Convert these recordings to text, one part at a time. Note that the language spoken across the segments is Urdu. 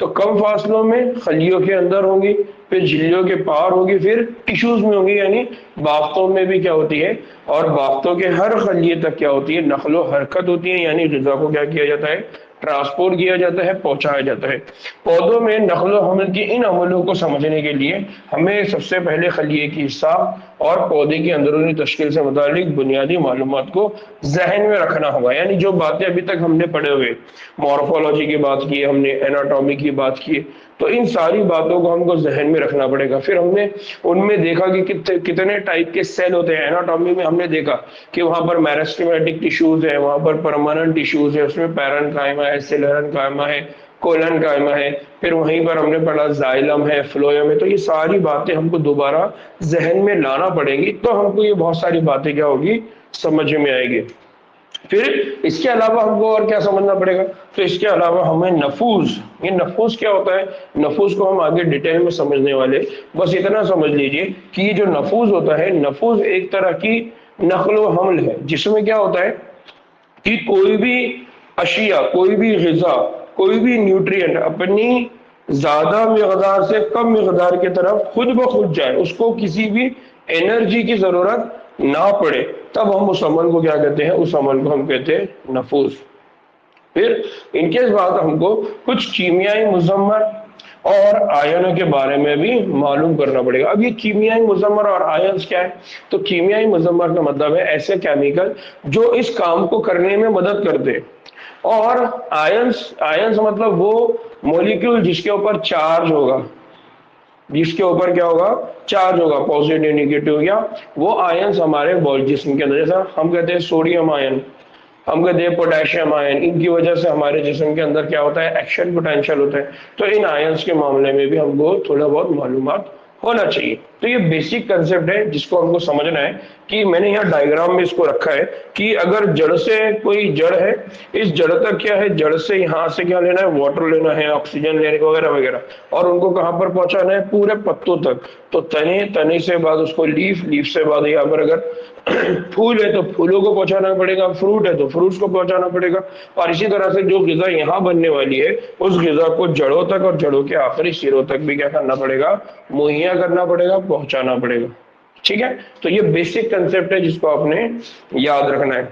تو کم فاصلوں میں خلیوں کے اندر ہوں گی، پھر جھلیوں کے پار ہوگی، پھر ٹیشوز میں ہوں گی، یعنی بافتوں میں بھی کیا ہوتی ہے، اور بافتوں کے ہر خلیے تک کیا ہوتی ہے، نقل و حرکت ہوتی ہے، یعنی غذا کو کیا کیا جاتا ہے، ٹرانسپورٹ کیا جاتا ہے، پہنچایا جاتا ہے۔ پودوں میں نقل و حمل کی ان عملوں کو سمجھنے کے لیے ہمیں سب سے پہلے خلیے کی حصہ اور پودے کی اندرونی تشکیل سے متعلق بنیادی معلومات کو ذہن میں رکھنا ہوگا۔ یعنی جو باتیں ابھی تک ہم نے پڑھے ہوئے، مورفولوجی کی بات کی، ہم نے ایناٹومی کی بات کی، تو ان ساری باتوں کو ہم کو ذہن میں رکھنا پڑے گا۔ پھر ہم نے ان میں دیکھا کہ کتنے ٹائپ کے سیل ہوتے ہیں۔ ایناٹومی میں ہم نے دیکھا کہ وہاں پر میرسٹیمیٹک ٹیشوز ہے، وہاں پر پرماننٹ ٹیشوز ہے، اس میں پیرن قائمہ ہے، سیلرن قائمہ ہے، کولن قائمہ ہے، پھر وہیں پر ہم نے پڑھا زائلم ہے، فلویم ہے۔ تو یہ ساری باتیں ہم کو دوبارہ ذہن میں لانا پڑیں گی، تو ہم کو یہ بہت ساری باتیں کیا ہوگی، سمجھ میں آئے گی۔ پھر اس کے علاوہ ہم کو اور کیا سمجھنا پڑے گا، تو اس کے علاوہ ہمیں نفوذ، یہ نفوذ کیا ہوتا ہے، نفوذ کو ہم آگے ڈیٹیل میں سمجھنے والے، بس اتنا سمجھ لیجئے کہ یہ جو نفوذ ہوتا ہے، نفوذ ایک طرح کی نقل و حمل ہے، جس میں کیا ہوتا ہے کہ کوئی بھی اشیاء، کوئی بھی غذا، کوئی بھی نیوٹرینٹ اپنی زیادہ مقدار سے کم مقدار کی طرف خود بخود جائے، اس کو کسی بھی انرجی کی ضرورت نہ پڑے، تب ہم اس عمل کو کیا کہتے ہیں، اس عمل کو ہم کہتے ہیں نفوذ۔ پھر ان کے بعد ہم کو کچھ کیمیائی مضمر اور آئنوں کے بارے میں بھی معلوم کرنا پڑے گا۔ اب یہ کیمیائی مضمر اور آئنز کیا ہے، تو کیمیائی مضمر کا مطلب ہے ایسے کیمیکل جو اس کام کو کرنے میں مدد کرتے ہیں، اور آئنز مطلب وہ مولیکیول جس کے اوپر چارج ہوگا، جس کے اوپر کیا ہوگا، چارج ہوگا، پازیٹیو نیگیٹو، یا وہ آئنز ہمارے جسم کے اندر، جیسا ہم کہتے ہیں سوڈیم آئن، ہم کہتے ہیں پوٹیشیم آئن، ان کی وجہ سے ہمارے جسم کے اندر کیا ہوتا ہے، ایکشن پوٹینشیل ہوتا ہے۔ تو ان آئنز کے معاملے میں بھی ہم کو تھوڑا بہت معلومات ہونا چاہیے۔ تو یہ بیسک کنسپٹ ہے جس کو ہم کو سمجھنا ہے، کہ میں نے یہاں ڈائیگرام میں اس کو رکھا ہے کہ اگر جڑ سے کوئی جڑ ہے، اس جڑ تک کیا ہے، جڑ سے یہاں سے کیا لینا ہے، واٹر لینا ہے، آکسیجن لینے وغیرہ وغیرہ، اور ان کو کہاں پر پہنچانا ہے، پورے پتوں تک۔ تو تنے سے بعد اس کو لیف سے بعد یہاں پر اگر پھول ہے تو پھولوں کو پہنچانا پڑے گا، فروٹ ہے تو فروٹس کو پہنچانا پڑے گا، اور اسی طرح سے جو غذا یہاں بننے والی ہے اس غذا کو جڑوں تک اور جڑوں کے آخری سروں تک بھی کیا کرنا پڑے گا، مہیا کرنا پڑے گا، پہنچانا پڑے گا۔ ٹھیک ہے، تو یہ بیسک کنسپٹ ہے جس کو آپ نے یاد رکھنا ہے۔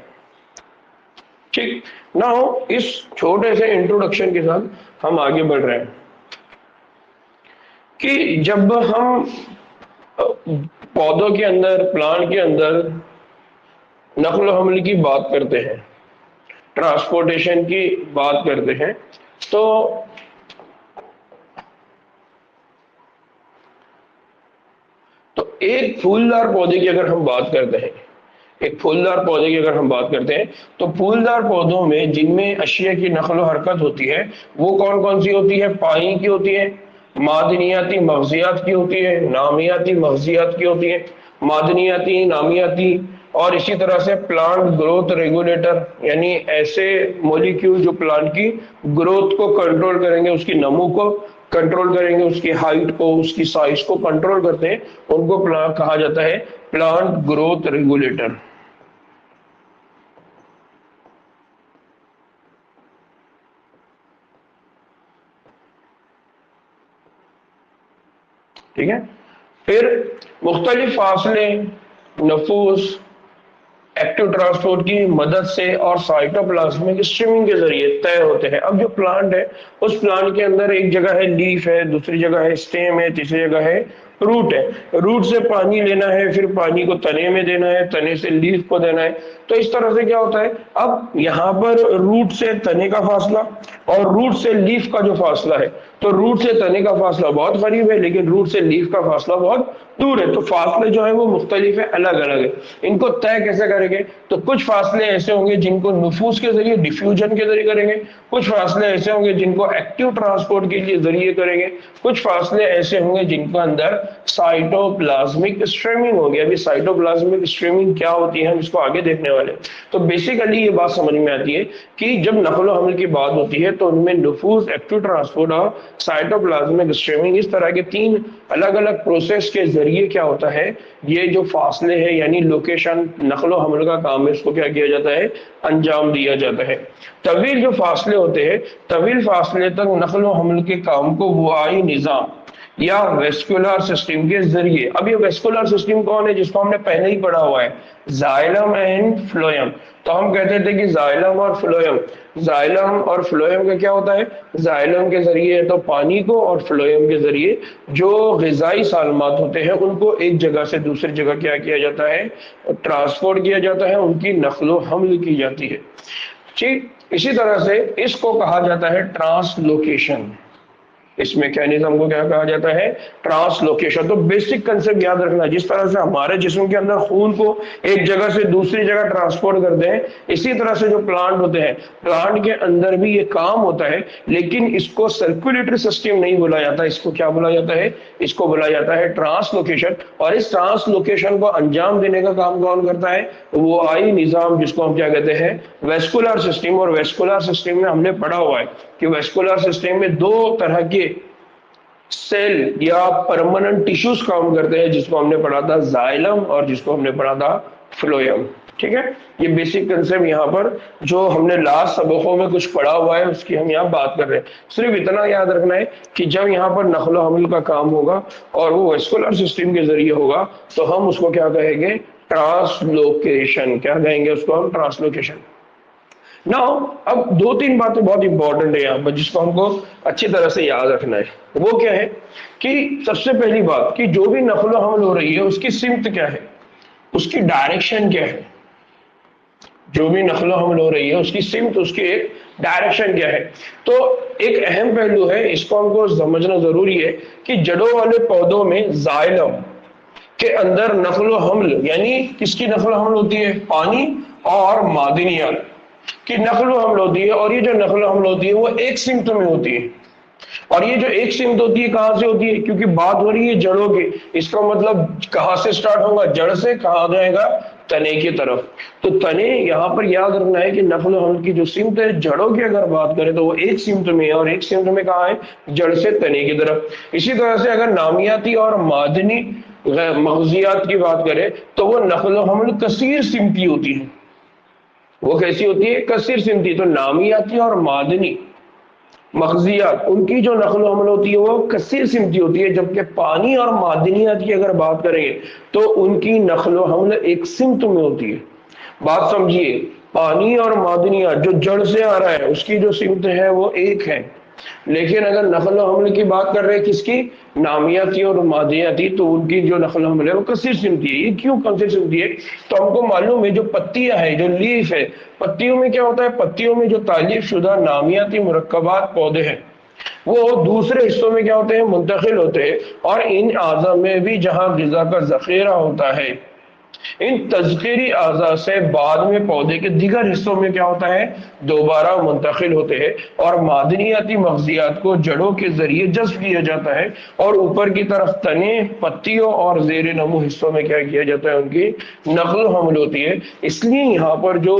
ٹھیک نہ ہو، اس چھوٹے سے انٹروڈکشن کے ساتھ ہم آگے بڑھ رہے ہیں کہ جب ہم پودوں کے اندر، پلانٹ کے اندر نقل و حمل کی بات کرتے ہیں، ٹرانسپورٹیشن کی بات کرتے ہیں، تو ایک پھولدار پودے کی اگر ہم بات کرتے ہیں، ایک پھولدار پودے کی اگر ہم بات کرتے ہیں، تو پھولدار پودوں میں جن میں اشیاء کی نقل و حرکت ہوتی ہے وہ کون کون سی ہوتی ہے، پانی کی ہوتی ہے، معدنیاتی مغزیات کی ہوتی ہے، نامیاتی مغزیات کی ہوتی ہے، معدنیاتی، نامیاتی، اور اسی طرح سے پلانٹ گروتھ ریگولیٹر، یعنی ایسے مولیکیول جو پلانٹ کی گروتھ کو کنٹرول کریں گے، اس کی نمو کو کنٹرول کریں گے، اس کی ہائٹ کو، اس کی سائز کو کنٹرول کرتے ہیں، ان کو کہا جاتا ہے پلانٹ گروتھ ریگولیٹر۔ ٹھیک ہے، پھر مختلف فاصلے، نفوذ، ایکٹیو ٹرانسپورٹ کی مدد سے اور سائٹوپلازمک اسٹریمنگ کے ذریعے طے ہوتے ہیں۔ اب جو پلانٹ ہے، اس پلانٹ کے اندر ایک جگہ ہے لیف ہے، دوسری جگہ ہے اسٹیم ہے، تیسری جگہ ہے روٹ ہے۔ روٹ سے پانی لینا ہے، پھر پانی کو تنے میں دینا ہے، تنے سے لیف کو دینا ہے۔ تو اس طرح سے کیا ہوتا ہے، اب یہاں پر روٹ سے تنے کا فاصلہ اور روٹ سے لیف کا جو فاصلہ ہے، تو روٹ سے تنے کا فاصلہ بہت قریب ہے، لیکن روٹ سے لیف کا فاصلہ بہت دور ہے۔ تو فاصلے جو ہیں وہ مختلف ہیں، الگ الگ ہے۔ ان کو طے کیسے کریں گے، تو کچھ فاصلے ایسے ہوں گے جن کو نفوذ کے ذریعے، ڈیفیوژن کے ذریعے کریں گے، کچھ فاصلے ایسے ہوں گے جن کو ایکٹیو ٹرانسپورٹ کے لیے ذریعے کریں گے، کچھ فاصلے ایسے ہوں گے جن کے اندر سائٹوپلازمک اسٹریمنگ ہوگی۔ ابھی سائٹوپلازمک اسٹریمنگ کیا ہوتی ہے ہم اس کو آگے دیکھنے والے. تو بیسیکلی یہ بات سمجھ میں آتی ہے کہ جب نقل و حمل کی بات ہوتی ہے تو ان میں نفوذ، ایکٹیو ٹرانسپورٹ اور سائٹوپلازمک اسٹریمنگ، اس طرح کے 3 الگ الگ پروسیس کے ذریعے کیا ہوتا ہے، یہ جو فاصلے ہیں یعنی لوکیشن، نقل و حمل کا کام ہے، اس کو کیا کیا جاتا ہے، انجام دیا جاتا ہے. طویل جو فاصلے ہوتے ہیں، طویل فاصلے تک نقل و حمل کے کام کو وعائی نظام یا ویسکولار سسٹم کے ذریعے. اب یہ ویسکولار سسٹم کون ہے، جس کو ہم نے پہلے ہی پڑھا ہوا ہے، زائلم اینڈ فلوئم. تو ہم کہتے تھے کہ زائلم اور فلوئم، زائلم اور فلوئم کا کیا ہوتا ہے، زائلم کے ذریعے تو پانی کو، اور فلوئم کے ذریعے جو غذائی سالمات ہوتے ہیں ان کو ایک جگہ سے دوسری جگہ کیا کیا جاتا ہے، ٹرانسپورٹ کیا جاتا ہے، ان کی نقل و حمل کی جاتی ہے. ٹھیک اسی طرح سے اس کو کہا جاتا ہے ٹرانسلوکیشن. اس میکینزم کو کیا کہا جاتا ہے، ٹرانسلوکیشن. تو بیسک کنسپٹ یاد رکھنا، جس طرح سے ہمارے جسم کے اندر خون کو ایک جگہ سے دوسری جگہ ٹرانسپورٹ کرتے ہیں، اسی طرح سے جو پلانٹ ہوتے ہیں، پلانٹ کے اندر بھی یہ کام ہوتا ہے، لیکن اس کو سرکولیٹری سسٹم نہیں بولا جاتا. اس کو کیا بولا جاتا ہے، اس کو بولا جاتا ہے ٹرانسلوکیشن. اور اس ٹرانسلوکیشن کو انجام دینے کا کام کون کرتا ہے، وہ آئی نظام، جس کو ہم کیا کہتے ہیں، ویسکولار سسٹم. اور ویسکولار سسٹم میں ہم نے پڑھا ہوا ہے کہ ویسکولار سسٹم میں 2 طرح کے سیل یا پرماننٹ ٹیشوز کام کرتے ہیں، جس کو ہم نے پڑھا تھا زائلم اور جس کو ہم نے پڑھا تھا فلوئم. ٹھیک ہے، یہ بیسک کنسپٹ یہاں پر جو ہم نے لاسٹ سبقوں میں کچھ پڑھا ہوا ہے اس کی ہم یہاں بات کر رہے ہیں. صرف اتنا یاد رکھنا ہے کہ جب یہاں پر نقل و حمل کا کام ہوگا اور وہ ویسکولار سسٹم کے ذریعے ہوگا تو ہم اس کو کیا کہیں گے، ٹرانسلوکیشن. کیا کہیں گے اس کو ہم، ٹرانسلوکیشن. ناؤ اب 2-3 باتیں بہت امپورٹنٹ ہے یہاں پر جس کو ہم کو اچھی طرح سے یاد رکھنا ہے. وہ کیا ہے کہ سب سے پہلی بات کہ جو بھی نقل و حمل ہو رہی ہے اس کی سمت کیا ہے، اس کی ڈائریکشن کیا ہے. جو بھی نقل و حمل ہو رہی ہے اس کی سمت، اس کی ایک ڈائریکشن کیا ہے. تو ایک اہم پہلو ہے، اس کو ہم کو سمجھنا ضروری ہے کہ جڑوں والے پودوں میں زائلم کے اندر نقل و حمل، یعنی کس کی نقل و حمل ہوتی ہے، پانی اور معدنیات کی نقل و حمل ہوتی ہے. اور یہ جو نقل و حمل ہوتی ہے وہ ایک سمت میں ہوتی ہے. اور یہ جو ایک سمت ہوتی ہے کہاں سے ہوتی ہے، کیونکہ بات ہو رہی ہے جڑوں کی، اس کا مطلب کہاں سے سٹارٹ ہوگا، جڑ سے کہاں جائے گا، تنے کی طرف. تو تنے یہاں پر یاد رکھنا ہے کہ نقل و حمل کی جو سمت ہے جڑوں کی اگر بات کریں تو وہ ایک سمت میں ہے، اور ایک سمت میں کہاں ہے، جڑ سے تنے کی طرف. اسی طرح سے اگر نامیاتی اور معدنی مغزیات کی بات کریں تو وہ نقل و حمل کثیر سمتی ہوتی ہے. وہ کیسی ہوتی ہے، کثیر سمتی. تو نامیاتی اور معدنی مغزیات ان کی جو نقل و حمل ہوتی ہے وہ کثیر سمتی ہوتی ہے، جبکہ پانی اور معدنیات کی اگر بات کریں گے تو ان کی نقل و حمل ایک سمت میں ہوتی ہے. بات سمجھیے، پانی اور معدنیات جو جڑ سے آ رہا ہے اس کی جو سمت ہے وہ ایک ہے، لیکن اگر نقل و حمل کی بات کر رہے ہیں کس کی، نامیاتی اور معدنیاتی، تو ان کی جو نقل و حمل ہے وہ کثیر سمتی ہے. یہ کیوں کثیر سمتی ہے، تو ہم کو معلوم ہے جو پتیاں ہیں، جو لیف ہے، پتیوں میں کیا ہوتا ہے، پتیوں میں جو تعلیف شدہ نامیاتی مرکبات پودے ہیں وہ دوسرے حصوں میں کیا ہوتے ہیں، منتقل ہوتے ہیں. اور ان اعضاء میں بھی جہاں غذا کا ذخیرہ ہوتا ہے، ان تذکیری اعضاء سے بعد میں پودے کے دیگر حصوں میں کیا ہوتا ہے، دوبارہ منتقل ہوتے ہیں. اور معدنیاتی مغزیات کو جڑوں کے ذریعے جذب کیا جاتا ہے، اور اوپر کی طرف تنے، پتیوں اور زیر نمو حصوں میں کیا کیا جاتا ہے، ان کی نقل و حمل ہوتی ہے. اس لیے یہاں پر جو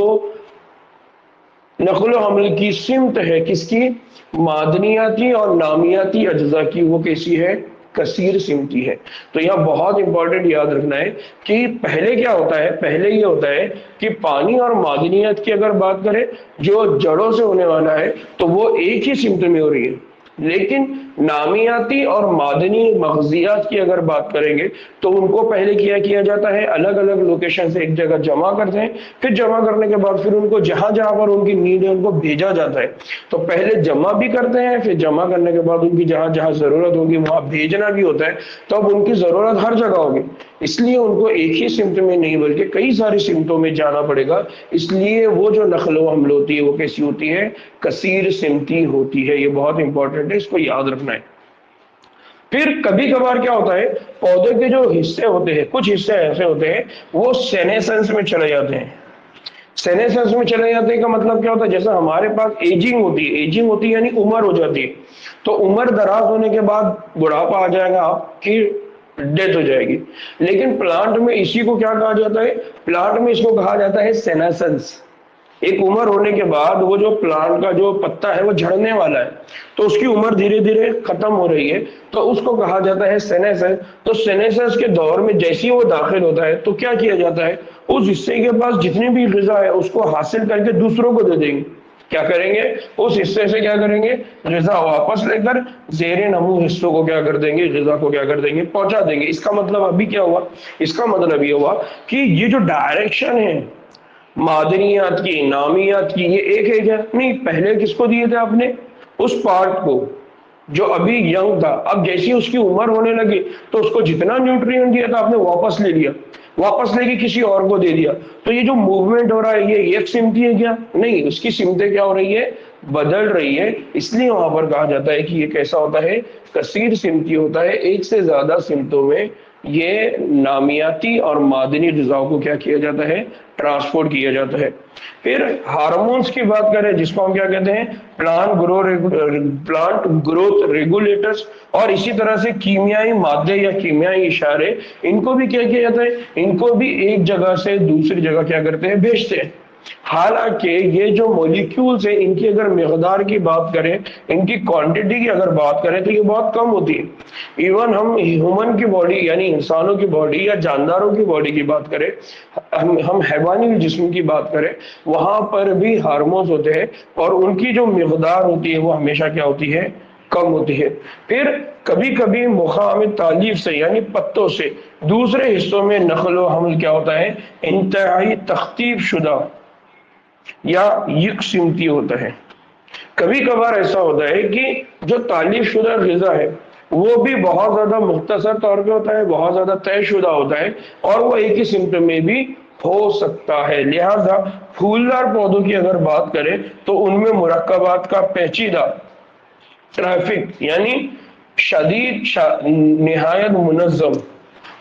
نقل و حمل کی سمت ہے کس کی، معدنیاتی اور نامیاتی اجزاء کی، وہ کیسی ہے، کثیر سمتی ہے. تو یہاں بہت امپورٹنٹ یاد رکھنا ہے کہ پہلے کیا ہوتا ہے، پہلے یہ ہوتا ہے کہ پانی اور معدنیات کی اگر بات کریں جو جڑوں سے ہونے والا ہے تو وہ ایک ہی سمت میں ہو رہی ہے، لیکن نامیاتی اور معدنی مغزیات کی اگر بات کریں گے تو ان کو پہلے کیا جاتا ہے، الگ الگ لوکیشن سے ایک جگہ جمع کرتے ہیں، پھر جمع کرنے کے بعد پھر ان کو جہاں جہاں پر ان کی نیڈ ہے ان کو بھیجا جاتا ہے. تو پہلے جمع بھی کرتے ہیں، پھر جمع کرنے کے بعد ان کی جہاں جہاں ضرورت ہوگی وہاں بھیجنا بھی ہوتا ہے. تو اب ان کی ضرورت ہر جگہ ہوگی، اس لیے ان کو ایک ہی سمت میں نہیں بلکہ کئی ساری سمتوں میں جانا پڑے گا. اس لیے وہ جو نقل و حمل ہوتی ہے وہ کیسی ہوتی ہے، کثیر سمتی ہوتی ہے. یہ بہت امپورٹنٹ ہے، اس کو یاد رکھنا ہے. پھر کبھی کبھار کیا ہوتا ہے، پودے کے جو حصے ہوتے ہیں، کچھ حصے ایسے ہوتے ہیں وہ سینیسنس میں چلے جاتے ہیں. سینیسنس میں چلے جاتے ہیں کا مطلب کیا ہوتا ہے، جیسے ہمارے پاس ایجنگ ہوتی ہے، ایجنگ ہوتی ہے یعنی عمر ہو جاتی ہے. تو عمر دراز ہونے کے بعد بڑھاپا آ جائے گا آپ کی ڈیتھ ہو جائے گی. لیکن پلانٹ میں اسی کو کیا کہا جاتا ہے؟ پلانٹ میں اس کو کہا جاتا ہے سینسنس. ایک عمر ہونے کے بعد وہ جو پلانٹ کا جو پتا ہے وہ جھڑنے والا ہے، تو اس کی عمر دھیرے دھیرے ختم ہو رہی ہے، تو اس کو کہا جاتا ہے سینسنس. تو سینسنس کے دور میں جیسے ہی وہ داخل ہوتا ہے تو کیا کیا جاتا ہے؟ اس حصے کے پاس جتنی بھی غذا ہے اس کو حاصل کر کے دوسروں کو دے دیں گے. کیا کریں گے؟ اس حصے سے کیا کریں گے؟ غذا واپس لے کر زیر نمو حصوں کو کیا کر دیں گے؟ غذا کو کیا کر دیں گے؟ پہنچا دیں گے. اس کا مطلب ابھی کیا ہوا؟ اس کا مطلب یہ ہوا کہ یہ جو ڈائریکشن ہے معدنیات کی، نامیات کی، یہ ایک ہے کیا؟ نہیں. پہلے کس کو دیے تھے آپ نے؟ اس پارٹ کو جو ابھی ینگ تھا. اب جیسی اس کی عمر ہونے لگی تو اس کو جتنا نیوٹرین دیا تھا آپ نے واپس لے لیا، واپس لے کے کسی اور کو دے دیا. تو یہ جو موومنٹ ہو رہا ہے یہ ایک سمتی ہے کیا؟ نہیں، اس کی سمتیں کیا ہو رہی ہے؟ بدل رہی ہے. اس لیے وہاں پر کہا جاتا ہے کہ یہ کیسا ہوتا ہے؟ کثیر سمتی ہوتا ہے. ایک سے زیادہ سمتوں میں یہ نامیاتی اور معدنی غذاؤں کو کیا کیا جاتا ہے؟ ٹرانسپورٹ کیا جاتا ہے. پھر ہارمونز کی بات کریں جس کو ہم کیا کہتے ہیں؟ Plant growth regulators. اور اسی طرح سے کیمیائی مادے یا کیمیائی اشارے، ان کو بھی کیا کیا جاتا ہے؟ ان کو بھی ایک جگہ سے دوسری جگہ کیا کرتے ہیں؟ بھیجتے ہیں. حالانکہ یہ جو مولیکیولز ہیں ان کی اگر مقدار کی بات کریں، ان کی کوانٹٹی کی اگر بات کریں تو یہ بہت کم ہوتی ہے. ایون ہم ہیومن کی باڈی یعنی انسانوں کی باڈی یا جانداروں کی باڈی کی بات کریں، ہم حیوانی جسم کی بات کریں، وہاں پر بھی ہارمونز ہوتے ہیں اور ان کی جو مقدار ہوتی ہے وہ ہمیشہ کیا ہوتی ہے؟ کم ہوتی ہے. پھر کبھی کبھی مقام تالیف سے یعنی پتوں سے دوسرے حصوں میں نقل و حمل کیا ہوتا ہے؟ انتہائی تختیف شدہ یا یک سمتی ہوتا ہے. کبھی کبھار ایسا ہوتا ہے کہ جو تالیف شدہ غذا ہے وہ بھی بہت زیادہ مختصر طور پہ ہوتا ہے، بہت زیادہ طے شدہ ہوتا ہے، اور وہ ایک ہی سمت میں بھی ہو سکتا ہے. لہذا پھولدار پودوں کی اگر بات کریں تو ان میں مرکبات کا پیچیدہ ٹریفک یعنی نہایت منظم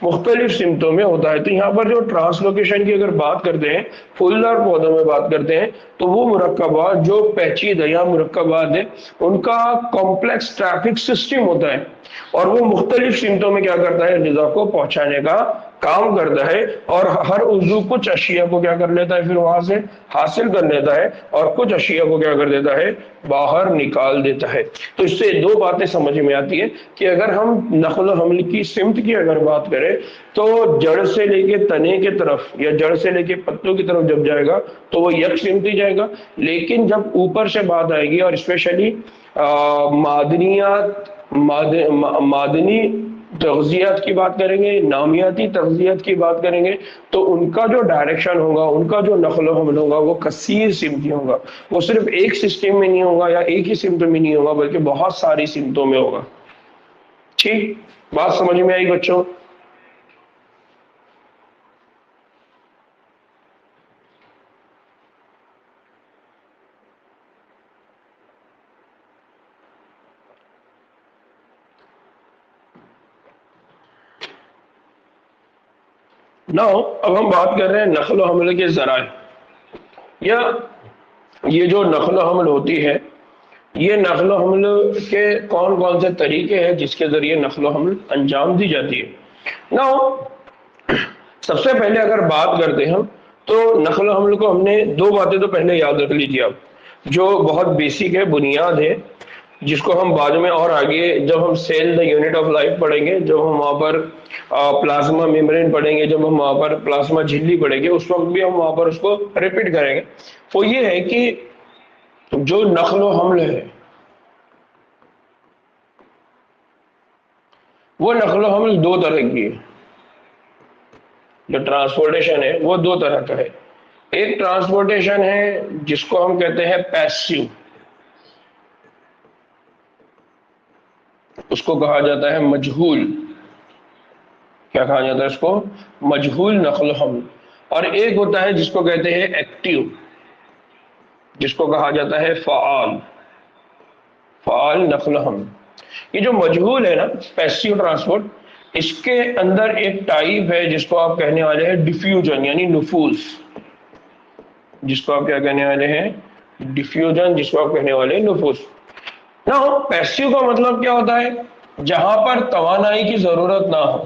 مختلف سمتوں میں ہوتا ہے. تو یہاں پر جو ٹرانسلوکیشن کی اگر بات کرتے ہیں، پھولدار پودوں میں بات کرتے ہیں، تو وہ مرکبات جو پیچیدہ یا مرکبات ہیں ان کا کمپلیکس ٹریفک سسٹم ہوتا ہے اور وہ مختلف سمتوں میں کیا کرتا ہے؟ غذا کو پہنچانے کا کام کرتا ہے. اور ہر عضو کچھ اشیاء کو کیا کر لیتا ہے؟ پھر وہاں سے حاصل کر لیتا ہے اور کچھ اشیاء کو کیا کر دیتا ہے؟ باہر نکال دیتا ہے. تو اس سے دو باتیں سمجھ میں آتی ہے کہ اگر ہم نقل و حمل کی سمت کی اگر بات کریں تو جڑ سے لے کے تنے کی طرف یا جڑ سے لے کے پتوں کی طرف جب جائے گا تو وہ یک سمتی جائے گا. لیکن جب اوپر سے بات آئے گی اور اسپیشلی معدنی تغذیات کی بات کریں گے، نامیاتی تغذیات کی بات کریں گے، تو ان کا جو ڈائریکشن ہوگا، ان کا جو نقل و حمل ہوگا وہ کثیر سمتی ہوگا. وہ صرف ایک سسٹم میں نہیں ہوگا یا ایک ہی سمت میں نہیں ہوگا بلکہ بہت ساری سمتوں میں ہوگا. ٹھیک بات سمجھ میں آئی بچوں؟ اب ہم بات کر رہے ہیں نقل و حمل کے ذرائع، یا یہ جو نقل و حمل ہوتی ہے، یہ نقل و حمل کے کون کون سے طریقے ہیں جس کے ذریعے نقل و حمل انجام دی جاتی ہے. سب سے پہلے اگر بات کرتے ہیں ہم تو نقل و حمل کو ہم نے دو باتیں تو پہلے یاد رکھ لیجیے آپ، جو بہت بیسک ہے، بنیاد ہے، جس کو ہم بعد میں اور آگے جب ہم cell the unit of life پڑھیں گے، جب ہم وہاں پر پلازما میمبرین پڑھیں گے، جب ہم وہاں پر پلازما جھلی پڑھیں گے، اس وقت بھی ہم وہاں پر اس کو ریپیٹ کریں گے. وہ یہ ہے کہ جو نقل و حمل ہے وہ نقل و حمل دو طرح کی ہے. جو ٹرانسپورٹیشن ہے وہ دو طرح کا ہے. ایک ٹرانسپورٹیشن ہے جس کو ہم کہتے ہیں پیسیو، اس کو کہا جاتا ہے مجہول. کیا کہا جاتا ہے اس کو؟ مجہول نقل و حمل. اور ایک ہوتا ہے جس کو کہتے ہیں ایکٹیو، جس کو کہا جاتا ہے فعال نقل و حمل. یہ جو مجہول ہے نا، پیسیو ٹرانسپورٹ، اس کے اندر ایک ٹائپ ہے جس کو آپ کہنے والے ہیں ڈیفیوژن یعنی نفوذ. جس کو آپ کیا کہنے والے ہیں؟ ڈیفیوژن، جس کو آپ کہنے والے ہیں نفوذ. پیسیو کا مطلب کیا ہوتا ہے؟ جہاں پر توانائی کی ضرورت نہ ہو.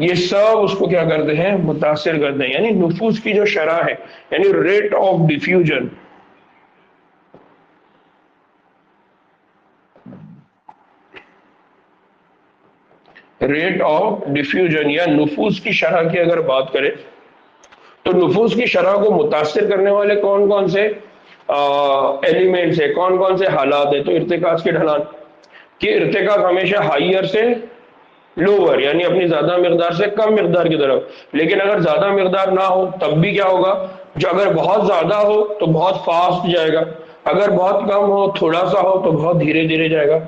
یہ سب اس کو کیا کرتے ہیں؟ متاثر کرتے ہیں. یعنی نفوذ کی جو شرح ہے، یعنی rate of diffusion, rate of diffusion یا نفوذ کی شرح کی اگر بات کریں تو نفوذ کی شرح کو متاثر کرنے والے کون کون سے ایلیمنٹس ہیں، کون کون سے حالات ہیں؟ تو ارتکاز کی ڈھلان، کہ ارتکاز ہمیشہ ہائیر سے لوور، یعنی اپنی زیادہ مقدار سے کم مقدار کی طرف. لیکن اگر زیادہ مقدار نہ ہو تب بھی کیا ہوگا؟ جو اگر بہت زیادہ ہو تو بہت فاسٹ جائے گا، اگر بہت کم ہو تھوڑا سا ہو تو بہت دھیرے دھیرے جائے گا.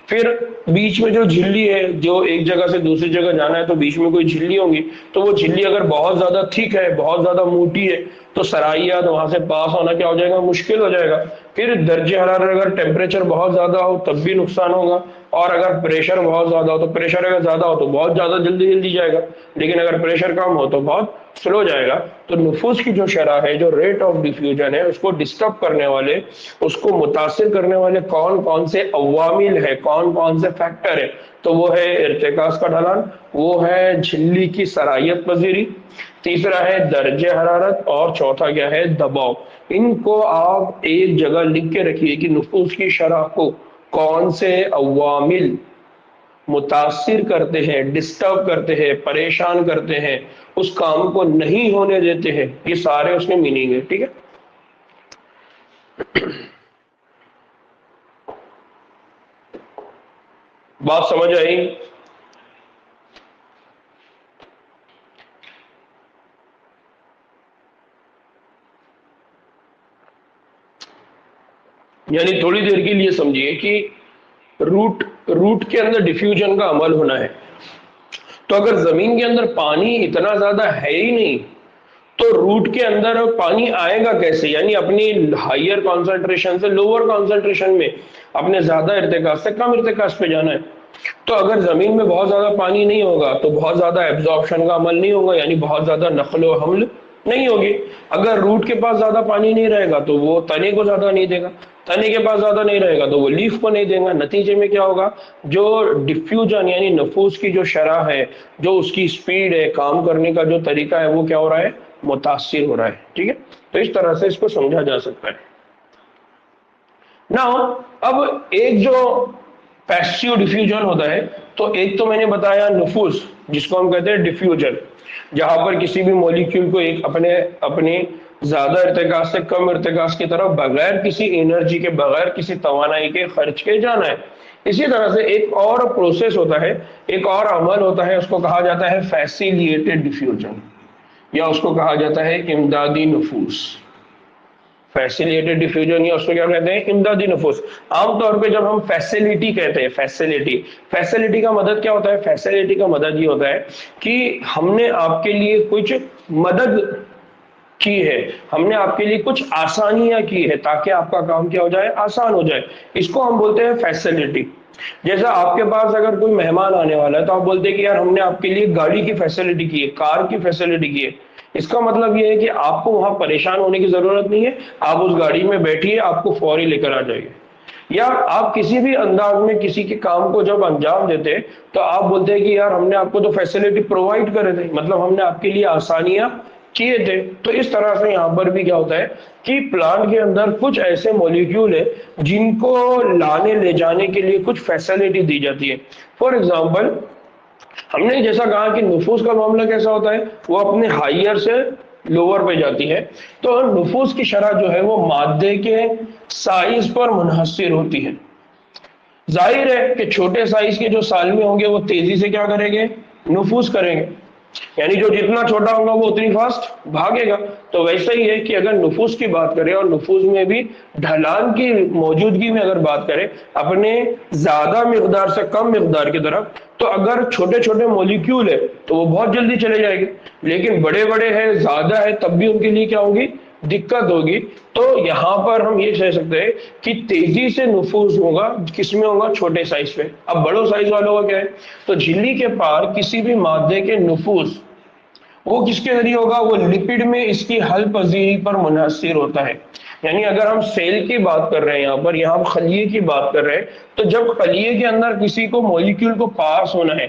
پھر بیچ میں جو جھلی ہے، جو ایک جگہ سے دوسری جگہ جانا ہے تو بیچ میں کوئی جھلی ہوں گی، تو وہ جھلی اگر بہت زیادہ تھک ہے، بہت زیادہ موٹی ہے، تو سرائیات وہاں سے پاس ہونا کیا ہو جائے گا؟ مشکل ہو جائے گا. پھر درجہ حرارت اگر ٹیمپریچر بہت زیادہ ہو تب بھی نقصان ہوگا، اور اگر پریشر بہت زیادہ ہو تو پریشر اگر زیادہ ہو تو بہت زیادہ جلدی جلدی جائے گا، لیکن اگر پریشر کم ہو تو بہت سلو جائے گا. تو نفوذ کی جو شرح ہے، جو ریٹ آف ڈیفیوژن ہے، اس کو ڈسٹرب کرنے والے، اس کو متاثر کرنے والے کون کون سے عوامل ہے، کون کون سے فیکٹر ہے؟ تو وہ ہے ارتکاز کا ڈھلان، وہ ہے جھلی کی سرائیت پذیری، تیسرا ہے درجہ حرارت، اور چوتھا کیا ہے؟ دباؤ. ان کو آپ ایک جگہ لکھ کے رکھیے کہ نفوذ کی شرح کو کون سے عوامل متاثر کرتے ہیں، ڈسٹرب کرتے ہیں، پریشان کرتے ہیں، اس کام کو نہیں ہونے دیتے ہیں. یہ سارے اس میں میننگ ہے. ٹھیک ہے، بات سمجھ آئی؟ یعنی تھوڑی دیر کے لیے سمجھیے کہ روٹ کے اندر ڈیفیوژن کا عمل ہونا ہے، تو اگر زمین کے اندر پانی اتنا زیادہ ہے ہی نہیں تو روٹ کے اندر پانی آئے گا کیسے؟ یعنی اپنی ہائر کانسنٹریشن سے لوور کانسنٹریشن میں، اپنے زیادہ ارتکاز سے کم ارتکاز پہ جانا ہے. تو اگر زمین میں بہت زیادہ پانی نہیں ہوگا تو بہت زیادہ ایبزارپشن کا عمل نہیں ہوگا، یعنی بہت زیادہ نقل و حمل نہیں ہوگی. اگر روٹ کے پاس زیادہ پانی نہیں رہے گا تو وہ تنے کو زیادہ نہیں دے گا، تنے کے پاس زیادہ نہیں رہے گا تو وہ لیف کو نہیں دے گا. نتیجے میں کیا ہوگا؟ جو ڈیفیوژن یعنی نفوذ کی جو شرح ہے، جو اس کی سپیڈ ہے، کام کرنے کا جو طریقہ ہے، وہ کیا ہو رہا ہے؟ متاثر ہو رہا ہے. ٹھیک ہے، تو اس طرح سے اس کو سمجھا جا سکتا ہے. نا اب ایک جو پیسیو ڈیفیوژن ہوتا ہے، تو ایک تو میں نے بتایا نفوذ، جس کو ہم کہتے ہیں ڈیفیوژن، جہاں پر کسی بھی مولیکیول کو ایک اپنے زیادہ ارتکاز سے کم ارتکاز کی طرف بغیر کسی انرجی کے، بغیر کسی توانائی کے خرچ کے جانا ہے. اسی طرح سے ایک اور پروسیس ہوتا ہے، ایک اور عمل ہوتا ہے، اس کو کہا جاتا ہے فیسیلیٹڈ ڈیفیوژن، یا اس کو کہا جاتا ہے امدادی نفوذ. فیسیلیٹڈ ڈیفیوژن یا اس کو کیا کہتے ہیں؟ امدادی نفوذ. عام طور پہ جب ہم فیسیلٹی کہتے ہیں، فیسیلٹی کا مدد کیا ہوتا ہے؟ فیسیلٹی کا مدد یہ ہوتا ہے کہ ہم نے آپ کے لیے کچھ مدد کی ہے، ہم نے آپ کے لیے کچھ آسانیاں کی ہے تاکہ آپ کا کام کیا ہو جائے؟ آسان ہو جائے. اس کو ہم بولتے ہیں فیسیلٹی. جیسا آپ کے پاس اگر کوئی مہمان آنے والا ہے تو آپ بولتے ہیں کہ یار ہم نے آپ کے لیے گاڑی کی فیسیلٹی کی ہے، کار کی فیسیلٹی کی ہے. اس کا مطلب یہ ہے کہ آپ کو وہاں پریشان ہونے کی ضرورت نہیں ہے، آپ اس گاڑی میں بیٹھیے، آپ کو فوری لے کر آ جائے گی. یا آپ کسی بھی انداز میں کسی کے کام کو جب انجام دیتے تو آپ بولتے ہیں کہ یار ہم نے آپ کو تو فیسیلٹی پرووائڈ کرے تھے، مطلب ہم نے آپ کے لیے آسانیاں کیے تھے. تو اس طرح سے یہاں پر بھی کیا ہوتا ہے کہ پلانٹ کے اندر کچھ ایسے مولیکیول ہیں جن کو لانے لے جانے کے لیے کچھ فیسیلٹی دی جاتی ہے. فار ایگزامپل، ہم نے جیسا کہا کہ نفوذ کا معاملہ کیسا ہوتا ہے؟ وہ اپنے ہائر سے لوور پہ جاتی ہے. تو نفوذ کی شرح جو ہے وہ مادے کے سائز پر منحصر ہوتی ہے. ظاہر ہے کہ چھوٹے سائز کے جو سالمے ہوں گے وہ تیزی سے کیا کریں گے؟ نفوذ کریں گے، یعنی جو جتنا چھوٹا ہوگا وہ اتنی فاسٹ بھاگے گا. تو ویسا ہی ہے کہ اگر نفوذ کی بات کریں اور نفوذ میں بھی ڈھلان کی موجودگی میں اگر بات کریں اپنے زیادہ مقدار سے کم مقدار کی طرف، تو اگر چھوٹے چھوٹے مولیکیول ہے تو وہ بہت جلدی چلے جائے گی، لیکن بڑے بڑے ہیں، زیادہ ہے، تب بھی ان کے لیے کیا ہوگی؟ دقت ہوگی. تو یہاں پر ہم یہ کہہ سکتے ہیں کہ تیزی سے نفوذ ہوگا کس میں ہوگا؟ چھوٹے سائز پہ. اب بڑوں سائز والوں کا کیا ہے؟ تو جھلی کے پار کسی بھی مادے کے نفوذ وہ کس کے ذریعے ہوگا؟ وہ لپڈ میں اس کی حل پذیری پر منحصر ہوتا ہے. یعنی اگر ہم سیل کی بات کر رہے ہیں، یہاں ہم خلیے کی بات کر رہے ہیں، تو جب خلیے کے اندر کسی کو مولیکیول کو پاس ہونا ہے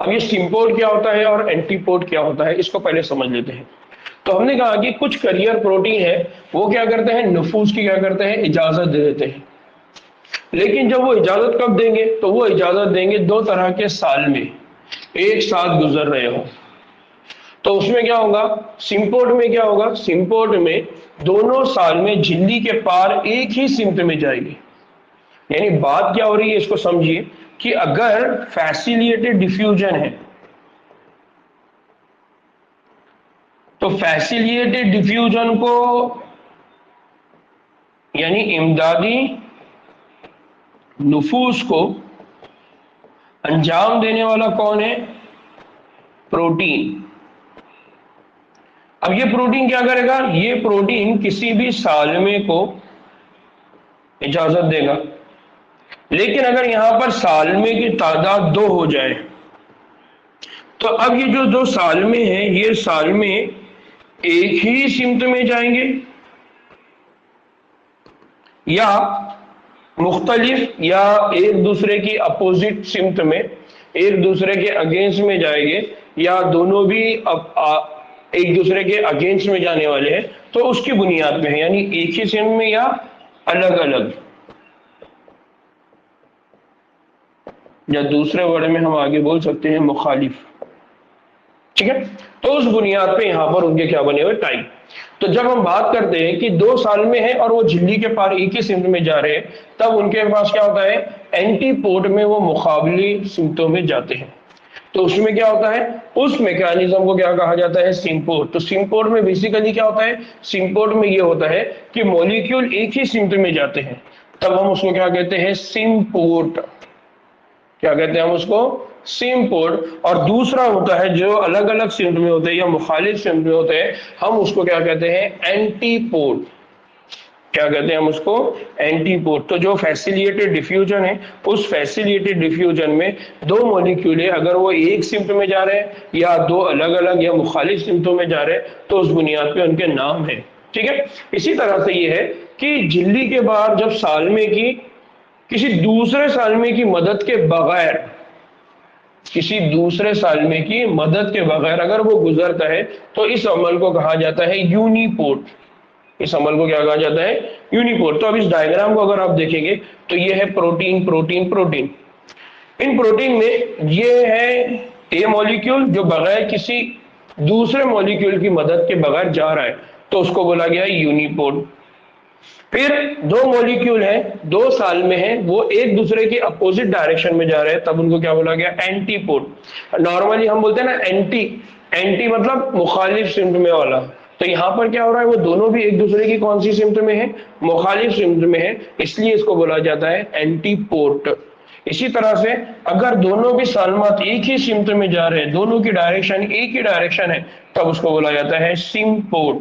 اب یہ سمپورٹ کیا ہوتا ہے اور اینٹی پورٹ کیا ہوتا ہے، اس کو پہلے سمجھ لیتے ہیں۔ تو ہم نے کہا کہ کچھ کیریئر پروٹین ہے، وہ کیا کرتے ہیں، نفوذ کی کیا کرتے ہیں، اجازت دے دیتے ہیں۔ لیکن جب وہ اجازت کب دیں گے، تو وہ اجازت دیں گے 2 طرح کے سال میں ایک ساتھ گزر رہے ہوں۔ تو اس میں کیا ہوگا، سمپورٹ میں کیا ہوگا، سمپورٹ میں دونوں سال میں جھلی کے پار ایک ہی سمت میں جائے گی۔ یعنی بات کیا ہو رہی ہے، اس کو سمجھیے کہ اگر فیسیلیٹڈ ڈیفیوژن ہے تو فیسیلیٹڈ ڈیفیوژن کو یعنی امدادی نفوذ کو انجام دینے والا کون ہے، پروٹین۔ اب یہ پروٹین کیا کرے گا، یہ پروٹین کسی بھی سالمے کو اجازت دے گا، لیکن اگر یہاں پر سالمے کی تعداد 2 ہو جائے تو اب یہ جو 2 سالمے ہیں، یہ سالمے ایک ہی سمت میں جائیں گے یا مختلف، یا ایک دوسرے کی اپوزٹ سمت میں، ایک دوسرے کے اگینسٹ میں جائیں گے، یا دونوں بھی ایک دوسرے کے اگینسٹ میں جانے والے ہیں، تو اس کی بنیاد پہ ہے، یعنی ایک ہی سمت میں یا الگ الگ، یا دوسرے ورڈ میں ہم آگے بول سکتے ہیں مخالف۔ ٹھیک ہے، تو اس بنیاد پہ یہاں پر ان کے کیا بنے ہوئے، ٹائپ۔ تو جب ہم بات کرتے ہیں کہ 2 سال میں ہیں اور وہ جھلی کے پار ایک ہی سمت میں جا رہے ہیں، تب ان کے پاس کیا ہوتا ہے، اینٹی پورٹ میں وہ مقابلی سمتوں میں جاتے ہیں۔ تو اس میں کیا ہوتا ہے، اس میکانزم کو کیا کہا جاتا ہے، سمپورٹ۔ تو سمپورٹ میں بیسیکلی کیا ہوتا ہے، سمپورٹ میں یہ ہوتا ہے کہ مولیکیول ایک ہی سمت میں جاتے ہیں، تب ہم اس کو کیا کہتے ہیں، سمپورٹ۔ کیا کہتے ہیں ہم اس کو، سمپورٹ۔ اور دوسرا ہوتا ہے جو الگ الگ سمت میں ہوتے ہیں یا مخالف سمت میں ہوتے ہیں، ہم اس کو کیا کہتے ہیں، اینٹی پورٹ۔ کیا کہتے ہیں ہم اس کو، اینٹی پورٹ۔ تو جو فیسیلیٹڈ ڈیفیوژن ہے، اس فیسیلیٹڈ ڈیفیوژن میں 2 مولیکیول ہے، اگر وہ ایک سمت میں جا رہے ہیں یا 2 الگ الگ یا مخالف سمتوں میں جا رہے ہیں، تو اس بنیاد پہ ان کے نام ہیں۔ ٹھیک ہے، اسی طرح سے یہ ہے کہ جھلی کے باہر جب سالمے کی کسی دوسرے سالمے کی مدد کے بغیر، کسی دوسرے سالمے کی مدد کے بغیر اگر وہ گزرتا ہے، تو اس عمل کو کہا جاتا ہے یونیپورٹ۔ اس عمل کو کیا کہا جاتا ہے، یونیپورٹ۔ تو اب اس ڈائیگرام کو اگر آپ دیکھیں گے تو یہ ہے پروٹین پروٹین پروٹین۔ ان پروٹین میں یہ ہے اے مولیکیول جو بغیر کسی دوسرے مولیکیول کی مدد کے بغیر جا رہا ہے، تو اس کو بولا گیا یونیپورٹ۔ پھر 2 مولیکیول ہیں، 2 سال میں ہیں، وہ ایک دوسرے کی اپوزٹ ڈائریکشن میں جا رہے ہیں، تب ان کو کیا بولا گیا، اینٹی پورٹ۔ نارملی ہم بولتے ہیں نا اینٹی، اینٹی مطلب مخالف سمت میں والا۔ تو یہاں پر کیا ہو رہا ہے، وہ دونوں بھی ایک دوسرے کی کون سی سمت میں ہیں، مخالف سمت میں ہیں، اس لیے اس کو بولا جاتا ہے اینٹی پورٹ۔ اسی طرح سے اگر دونوں بھی سالمات ایک ہی سمت میں جا رہے ہیں، دونوں کی ڈائریکشن ایک ہی ڈائریکشن ہے، تب اس کو بولا جاتا ہے سمپورٹ۔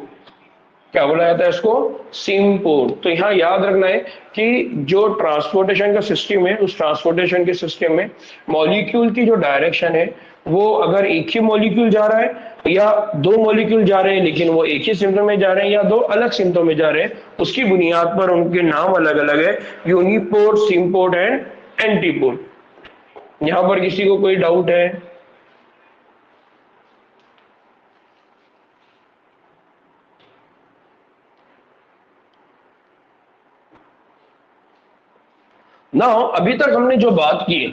کیا بولا جاتا ہے اس کو، سمپورٹ۔ تو یہاں یاد رکھنا ہے کہ جو ٹرانسپورٹیشن کا سسٹم ہے، اس ٹرانسپورٹیشن کے سسٹم میں مولیکیول کی جو ڈائریکشن ہے، وہ اگر ایک ہی مولیکیول جا رہا ہے یا 2 مولیکیول جا رہے ہیں لیکن وہ ایک ہی سمت میں جا رہے ہیں یا 2 الگ سمتوں میں جا رہے ہیں، اس کی بنیاد پر ان کے نام الگ الگ ہے، یونیپورٹ، سمپورٹ اینڈ اینٹی پورٹ۔ یہاں پر کسی کو کوئی ڈاؤٹ ہے؟ نہ ابھی تک ہم نے جو بات کی ہے،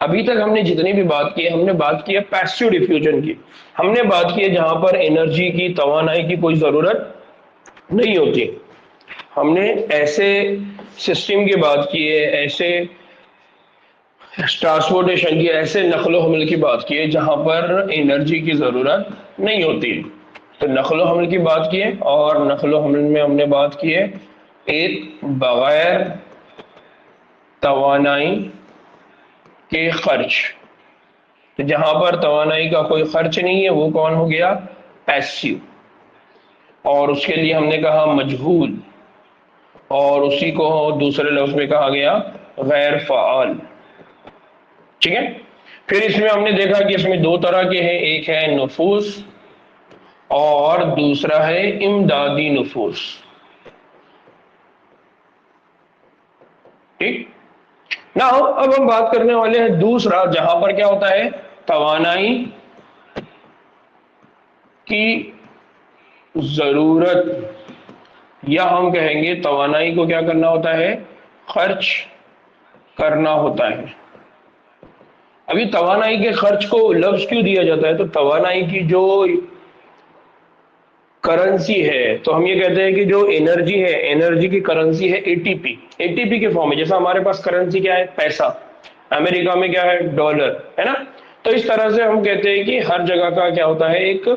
ابھی تک ہم نے جتنی بھی بات کی ہے، ہم نے بات کی ہے پیسیو ڈیفیوژن کی، ہم نے بات کی ہے جہاں پر انرجی کی، توانائی کی کوئی ضرورت نہیں ہوتی۔ ہم نے ایسے سسٹم کی بات کی ہے، ایسے ٹرانسپورٹیشن کی، ایسے نقل و حمل کی بات کی ہے جہاں پر انرجی کی ضرورت نہیں ہوتی۔ تو نقل و حمل کی بات کی ہے، اور نقل و حمل میں ہم نے بات کی ہے ایک بغیر توانائی کے خرچ۔ تو جہاں پر توانائی کا کوئی خرچ نہیں ہے، وہ کون ہو گیا، پیسیو۔ اور اس کے لیے ہم نے کہا مجہول، اور اسی کو دوسرے لفظ میں کہا گیا غیر فعال۔ ٹھیک ہے، پھر اس میں ہم نے دیکھا کہ اس میں 2 طرح کے ہیں، ایک ہے نفوذ اور دوسرا ہے امدادی نفوذ۔ ٹھیک، اب ہم بات کرنے والے ہیں دوسرا، جہاں پر کیا ہوتا ہے، توانائی کی ضرورت، یا ہم کہیں گے توانائی کو کیا کرنا ہوتا ہے؟ خرچ کرنا ہوتا ہے۔ ابھی توانائی کے خرچ کو لفظ کیوں دیا جاتا ہے؟ تو توانائی کی جو کرنسی ہے، تو ہم یہ کہتے ہیں کہ جو انرجی ہے، انرجی کی کرنسی ہے A T P, A T P کے فارم میں، جیسا ہمارے پاس کرنسی کیا ہے؟ پیسہ، امریکہ میں کیا ہے؟ ڈالر، ہے نا؟ تو اس طرح سے ہم کہتے ہیں کہ ہر جگہ کا کیا ہوتا ہے؟ ایک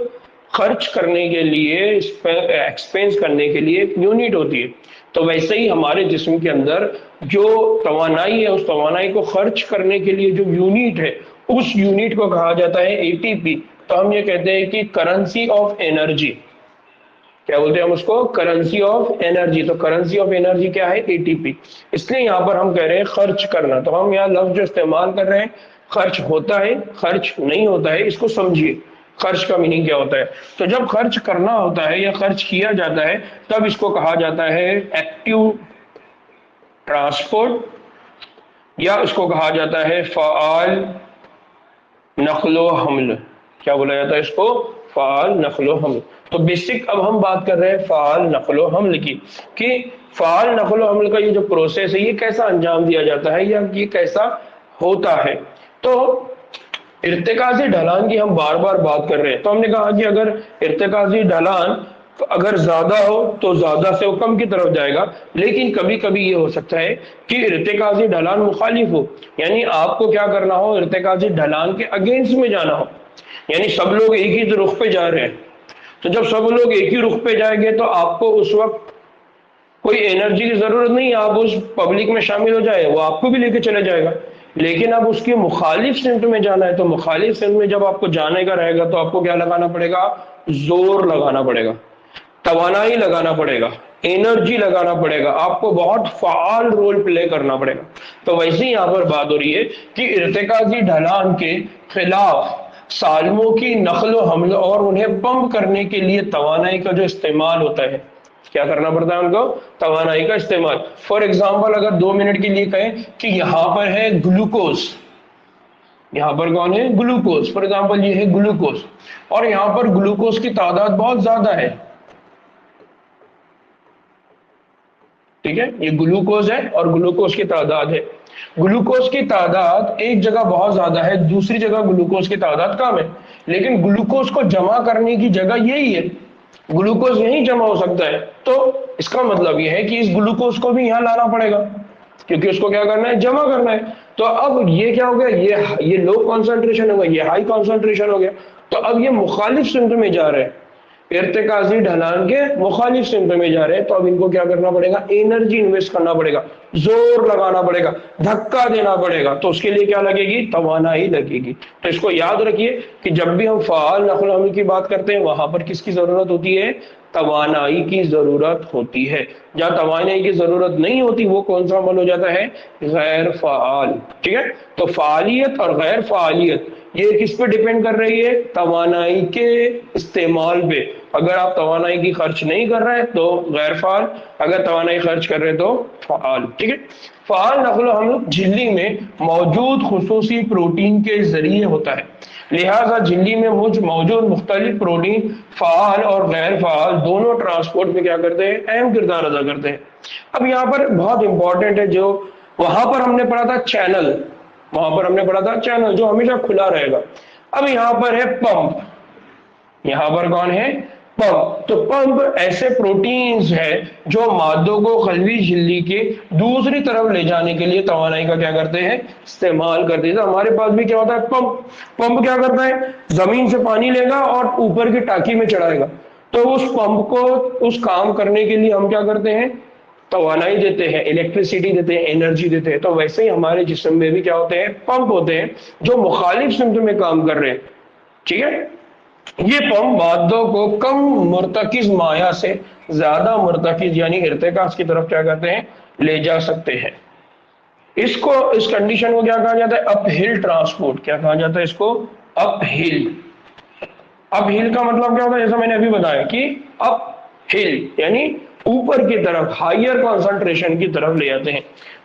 خرچ کرنے کے لیے، ایکسپینس کرنے کے لیے ایک یونٹ ہوتی ہے۔ تو ویسے ہی ہمارے جسم کے اندر جو توانائی ہے، اس توانائی کو خرچ کرنے کے لیے جو یونٹ ہے، اس یونٹ کو کہا جاتا ہے اے ٹی پی۔ تو ہم یہ کہتے ہیں کہ کرنسی آف انرجی، کیا بولتے ہیں ہم اس کو؟ Currency of energy. تو کرنسی آف انرجی کیا ہے؟ A T P. اس لیے یہاں پر ہم کہہ رہے ہیں خرچ کرنا، تو ہم یہاں لفظ جو استعمال کر رہے ہیں، خرچ ہوتا ہے، خرچ نہیں ہوتا ہے، اس کو سمجھیے خرچ کا میننگ کیا ہوتا ہے۔ تو جب خرچ کرنا ہوتا ہے یا خرچ کیا جاتا ہے، تب اس کو کہا جاتا ہے ایکٹیو ٹرانسپورٹ، یا اس کو کہا جاتا ہے فعال نقل و حمل۔ کیا بولا جاتا ہے اس کو؟ فعال نقل و حمل۔ تو بیسک اب ہم بات کر رہے ہیں فعال نقل و حمل کی، کہ فعال نقل و حمل کا یہ جو پروسیس ہے، یہ کیسا انجام دیا جاتا ہے یا یہ کیسا ہوتا ہے۔ تو ارتکازی ڈھلان کی ہم بار بار بات کر رہے ہیں، تو ہم نے کہا کہ اگر ارتکازی ڈھلان اگر زیادہ ہو تو زیادہ سے وہ کم کی طرف جائے گا، لیکن کبھی کبھی یہ ہو سکتا ہے کہ ارتکازی ڈھلان مخالف ہو، یعنی آپ کو کیا کرنا ہو؟ ارتکازی ڈھلان کے اگینسٹ میں جانا ہو، یعنی سب لوگ ایک ہی رخ پہ جا رہے ہیں۔ تو جب سب لوگ ایک ہی رخ پہ جائیں گے تو آپ کو اس وقت کوئی انرجی کی ضرورت نہیں، آپ اس پبلک میں شامل ہو جائے، وہ آپ کو بھی لے کے چلے جائے گا۔ لیکن اب اس کی مخالف سمت میں جانا ہے، تو مخالف سمت میں جب آپ کو جانے کا رہے گا تو آپ کو کیا لگانا پڑے گا؟ زور لگانا پڑے گا، توانائی لگانا پڑے گا، انرجی لگانا پڑے گا، آپ کو بہت فعال رول پلے کرنا پڑے گا۔ تو ویسے ہی یہاں پر بات ہو رہی ہے کہ ارتکازی ڈھلان کے خلاف سالموں کی نقل و حمل اور انہیں پمپ کرنے کے لیے توانائی کا جو استعمال ہوتا ہے، کیا کرنا پڑتا ہے ان کو؟ توانائی کا استعمال۔ فار ایگزامپل اگر 2 منٹ کے لیے کہیں کہ یہاں پر ہے گلوکوز، یہاں پر کون ہے؟ گلوکوز، فار ایگزامپل یہ ہے گلوکوز، اور یہاں پر گلوکوز کی تعداد بہت زیادہ ہے، ٹھیک ہے، یہ گلوکوز ہے اور گلوکوز کی تعداد ہے۔ گلوکوز کی تعداد ایک جگہ بہت زیادہ ہے، دوسری جگہ گلوکوز کی تعداد کم ہے، لیکن گلوکوز کو جمع کرنے کی جگہ یہی ہے، گلوکوز یہیں جمع ہو سکتا ہے۔ تو اس کا مطلب یہ ہے کہ اس گلوکوز کو بھی یہاں لانا پڑے گا، کیونکہ اس کو کیا کرنا ہے؟ جمع کرنا ہے۔ تو اب یہ کیا ہو گیا؟ یہ لو کانسنٹریشن ہو گیا، یہ ہائی کانسنٹریشن ہو گیا، تو اب یہ مخالف سمت میں جا رہے ہیں، ارتکازی ڈھلان کے مخالف سمت میں جا رہے ہیں۔ تو اب ان کو کیا کرنا پڑے گا؟ انرجی انویسٹ کرنا پڑے گا، زور لگانا پڑے گا، دھکا دینا پڑے گا، تو اس کے لیے کیا لگے گی؟ توانائی لگے گی۔ تو اس کو یاد رکھیے کہ جب بھی ہم فعال نقل و حمل کی بات کرتے ہیں، وہاں پر کس کی ضرورت ہوتی ہے؟ توانائی کی ضرورت ہوتی ہے۔ جہاں توانائی کی ضرورت نہیں ہوتی، وہ کون سا عمل ہو جاتا ہے؟ غیر فعال، ٹھیک ہے۔ تو فعالیت اور غیر فعالیت یہ کس پہ ڈیپینڈ کر رہی ہے؟ توانائی کے استعمال پہ۔ اگر آپ توانائی کی خرچ نہیں کر رہے تو غیر فعال، اگر توانائی خرچ کر رہے تو فعال، ٹھیک ہے۔ فعال نقل و حمل جھلی میں موجود خصوصی پروٹین کے ذریعے ہوتا ہے، لہذا جھلی میں موجود مختلف پروٹین فعال اور غیر فعال دونوں ٹرانسپورٹ میں کیا کرتے ہیں؟ اہم کردار ادا کرتے ہیں۔ اب یہاں پر بہت امپورٹنٹ ہے، جو وہاں پر ہم نے پڑھا تھا چینل، وہاں پر ہم نے پڑھا تھا چینل جو ہمیشہ کھلا رہے گا۔ اب یہاں پر ہے پمپ، یہاں پر کون ہے؟ پمپ۔ تو پمپ ایسے پروٹینز ہے جو مادوں کو خلوی جھلی کے دوسری طرف لے جانے کے لیے توانائی کا کیا کرتے ہیں؟ استعمال کرتے ہیں۔ تو ہمارے پاس بھی کیا ہوتا ہے؟ پمپ۔ پمپ کیا کرتا ہے؟ زمین سے پانی لے گا اور اوپر کی ٹانکی میں چڑھائے گا۔ تو اس پمپ کو اس کام کرنے کے لیے ہم کیا کرتے ہیں؟ توانائی دیتے ہیں، الیکٹریسٹی دیتے ہیں، انرجی دیتے ہیں۔ تو ویسے ہی ہمارے جسم میں بھی کیا ہوتے ہیں؟ پمپ ہوتے ہیں جو مخالف سمت میں کام کر رہے ہیں، ٹھیک ہے۔ یہ پمپ مادوں کو کم مرتکز مایع سے زیادہ مرتکز یعنی ارتکاز کی طرف کیا کرتے ہیں؟ لے جا سکتے ہیں۔ اس کنڈیشن کو کیا کہا جاتا ہے؟ اپ ہل ٹرانسپورٹ۔ کیا کہا جاتا ہے اس کو؟ اپ ہل۔ اپ ہل کا مطلب کیا ہوتا ہے؟ جیسا میں نے ابھی بتایا کہ اپ ہل یعنی اوپر کی طرف، ہائر کانسنٹریشن کی طرف لے جاتے ہیں۔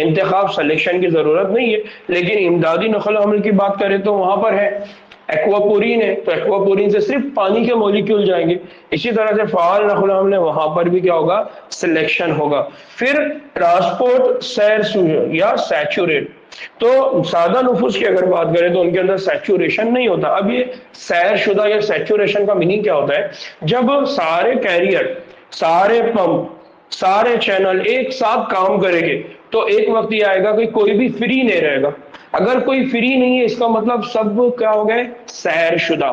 انتخاب سلیکشن کی ضرورت نہیں ہے. لیکن امدادی نقل و حمل کی بات کریں تو وہاں پر ہے ایکواپورین ہے، تو ایکواپورین سے صرف پانی کے مولیکیول جائیں گے. اسی طرح سے فعال نقل و حمل ہے، وہاں پر بھی کیا ہوگا؟ سلیکشن ہوگا. پھر ٹرانسپورٹ سیر یا سیچوریٹ. تو سادہ نفوس کی اگر بات کریں تو ان کے اندر سیچوریشن نہیں ہوتا. اب یہ سیر شدہ یا سیچوریشن کا میننگ کیا ہوتا ہے؟ جب سارے کیریئر، سارے پمپ، سارے چینل ایک ساتھ کام کریں گے تو ایک وقت یہ آئے گا کہ کوئی بھی فری نہیں رہے گا. اگر کوئی فری نہیں ہے اس کا مطلب سب کیا ہو گئے؟ سیر شدہ.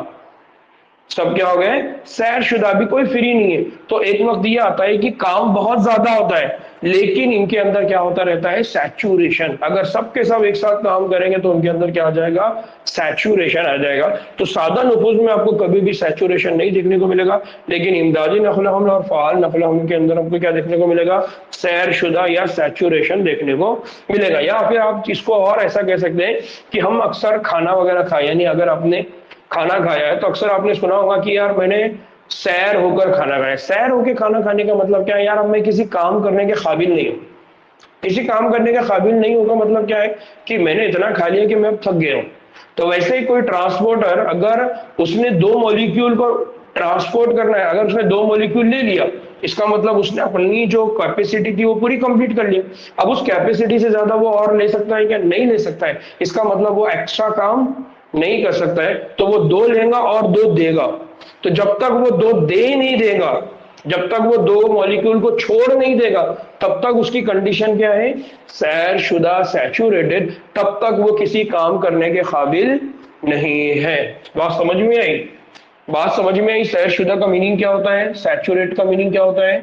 سب کیا ہو گئے؟ سیر شدہ. بھی کوئی فری نہیں ہے. تو ایک وقت یہ آتا ہے کہ کام بہت زیادہ ہوتا ہے لیکن ان کے اندر کیا ہوتا رہتا ہے؟ سیچوریشن. اگر سب کے سب ایک ساتھ کام کریں گے تو ان کے اندر کیا آ جائے گا؟ سیچوریشن آ جائے گا. تو سادہ نفوذ میں آپ کو کبھی بھی سیچوریشن نہیں دیکھنے کو ملے گا، لیکن امدادی نقل و حمل اور فعال نقل و حمل کے اندر آپ کو کیا دیکھنے کو ملے گا؟ سیر شدہ یا سیچوریشن دیکھنے کو ملے گا. یا پھر آپ اس کو اور ایسا کہہ سکتے ہیں کہ ہم اکثر کھانا وغیرہ کھائے، یعنی اگر آپ نے کھانا کھایا ہے تو اکثر آپ نے سنا ہوگا کہ یار میں نے سیر ہو کر کھانا کھایا. سیر ہو کے کھانا کھانے کا مطلب کیا ہے؟ یار اب میں کسی کام کرنے کے قابل نہیں ہوں. کسی کام کرنے کے قابل نہیں ہوگا مطلب کیا ہے؟ کہ میں نے اتنا کھا لیا کہ میں اب تھک گیا ہوں. تو ویسے ہی کوئی ٹرانسپورٹر اگر اس نے 2 مولیکیول کو ٹرانسپورٹ کرنا ہے، اگر اس نے 2 مولیکیول لے لیا، اس کا مطلب اس نے اپنی جو کیپیسٹی تھی وہ پوری کمپلیٹ کر لیا. اب اس کیپیسٹی سے زیادہ وہ اور لے سکتا ہے کیا؟ نہیں لے سکتا ہے. اس کا مطلب وہ ایکسٹرا کام نہیں کر سکتا ہے. تو وہ 2 لے گا اور 2 دے گا. تو جب تک وہ 2 دے نہیں دے گا، جب تک وہ 2 مولیکیول کو چھوڑ نہیں دے گا، تب تک اس کی کنڈیشن کیا ہے؟ سیر شدہ، سیچوریٹڈ. تب تک وہ کسی کام کرنے کے قابل نہیں ہے. بات سمجھ میں آئی؟ بات سمجھ میں آئی؟ سیر شدہ کا میننگ کیا ہوتا ہے؟ سیچوریٹ کا میننگ کیا ہوتا ہے؟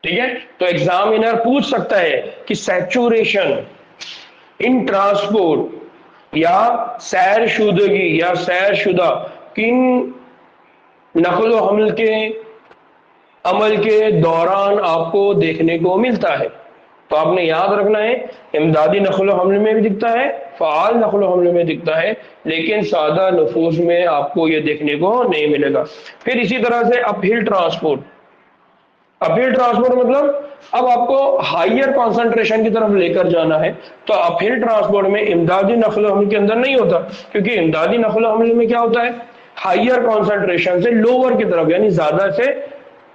ٹھیک ہے. تو ایگزامینر پوچھ سکتا ہے کہ سیچوریشن ان ٹرانسپورٹ یا سیر شدگی یا سیر شدہ کن نقل و حمل کے عمل کے دوران آپ کو دیکھنے کو ملتا ہے؟ تو آپ نے یاد رکھنا ہے امدادی نقل و حمل میں بھی دکھتا ہے، فعال نقل و حمل میں دکھتا ہے، لیکن سادہ نفوذ میں آپ کو یہ دیکھنے کو نہیں ملے گا. پھر اسی طرح سے اپ ہل ٹرانسپورٹ. اپ ہل ٹرانسپورٹ مطلب اب آپ کو ہائر کانسنٹریشن کی طرف لے کر جانا ہے. تو اپ ہل ٹرانسپورٹ میں امدادی نقل و حمل کے اندر نہیں ہوتا، کیونکہ امدادی نقل و حمل میں کیا ہوتا ہے؟ ہائر کانسنٹریشن سے لوور کی طرف، یعنی زیادہ سے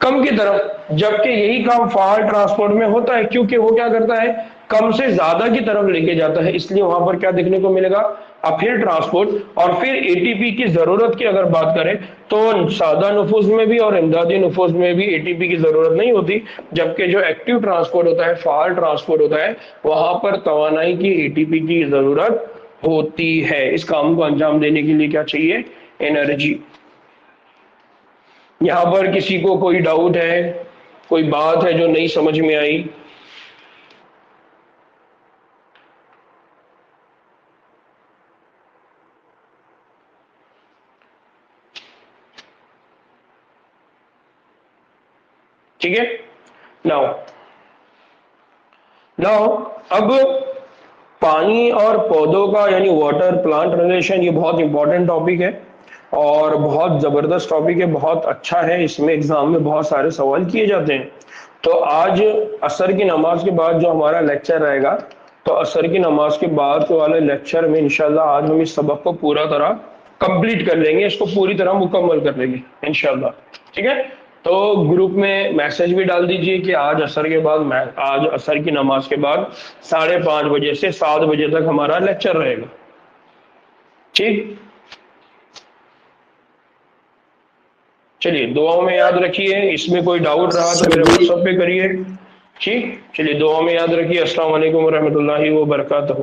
کم کی طرف. جبکہ یہی کام فعال ٹرانسپورٹ میں ہوتا ہے، کیونکہ وہ کیا کرتا ہے؟ کم سے زیادہ کی طرف لے کے جاتا ہے. اس لیے وہاں پر کیا دیکھنے کو ملے گا؟ اپ ہل ٹرانسپورٹ. اور پھر اے ٹی پی کی ضرورت کی اگر بات کریں تو سادہ نفوذ میں بھی اور امدادی نفوذ میں بھی اے ٹی پی کی ضرورت نہیں ہوتی. جبکہ جو ایکٹیو ٹرانسپورٹ ہوتا ہے، فعال ٹرانسپورٹ ہوتا ہے، وہاں پر توانائی کی اے ٹی پی کی ضرورت ہوتی ہے. اس کام کو انجام دینے کے لیے کیا چاہیے؟ انرجی. یہاں پر کسی کو کوئی ڈاؤٹ ہے، کوئی بات ہے جو نہیں سمجھ میں آئی؟ ٹھیک ہے. ناؤ اب پانی اور پودوں کا یعنی واٹر پلانٹ ریلیشن، یہ بہت امپورٹنٹ ٹاپک ہے اور بہت زبردست ٹاپک ہے، بہت اچھا ہے. اس میں ایگزام میں بہت سارے سوال کیے جاتے ہیں. تو آج عصر کی نماز کے بعد جو ہمارا لیکچر رہے گا، تو عصر کی نماز کے بعد والے لیکچر میں انشاءاللہ آج ہم اس سبق کو پورا طرح کمپلیٹ کر لیں گے، اس کو پوری طرح مکمل کر لیں گے انشاءاللہ. ٹھیک ہے. تو گروپ میں میسج بھی ڈال دیجئے کہ آج عصر کے بعد، آج عصر کی نماز کے بعد 5:30 بجے سے 7 بجے تک ہمارا لیکچر رہے گا. ٹھیک. چلیے دعاؤں میں یاد رکھیے. اس میں کوئی ڈاؤٹ رہا تو میرے واٹس ایپ پہ کریے. ٹھیک. چلیے دعاؤں میں یاد رکھیے. السلام علیکم ورحمۃ اللہ وبرکاتہ.